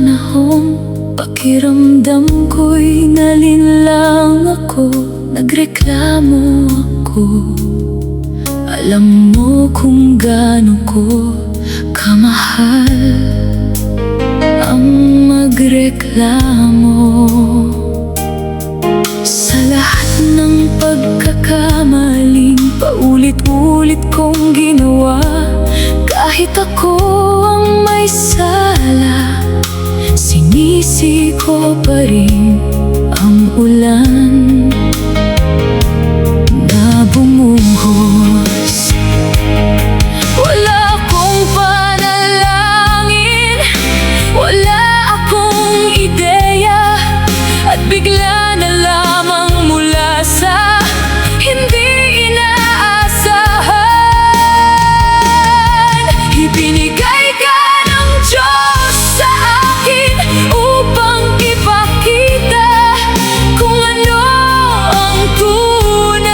panahon, pakiramdam ko'y nalinlang ako. Nagreklamo ako. Alam mo kung gaano ko kamahal ang magreklamo. Sa lahat ng pagkakamaling paulit-ulit kong ginawa, kahit ako ang may sala, sinisi ko pa rin ang ulan na bumuhos. Wala akong panalangin, wala akong ideya, at bigla na lamang mula sa hindi inaasahan, ibinigay ka ng Diyos sa akin upang ipakita kung ano ang tunay.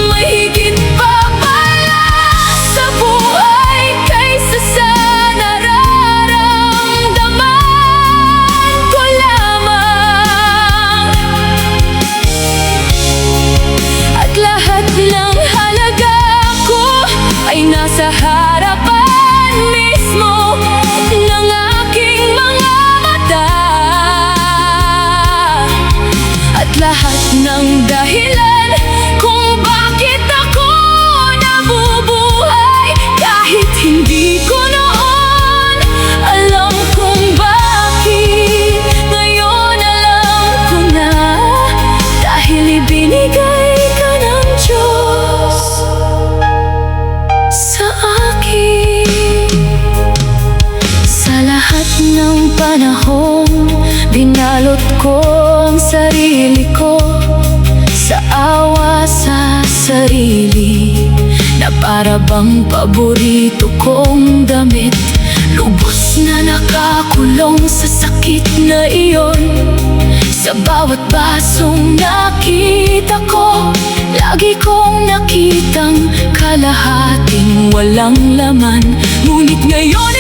May higit pa pala sa buhay kaysa sa nararamdaman ko lamang, at lahat ng halaga ko ay nasa harapan mismo ng aking mga mata, at lahat ng dahilan kung bakit ako nabubuhay, kahit hindi ko noon alam kung bakit, ngayon alam ko na, dahil ibinigay ka ng Diyos sa akin. Sa lahat ng panahon, binalot ko ang sarili ko sa awa sa sarili, na para bang paborito kong damit, lubos na nakakulong sa sakit na iyon. Sa bawat basong nakita ko, lagi kong nakitang kalahating walang laman, ngunit ngayon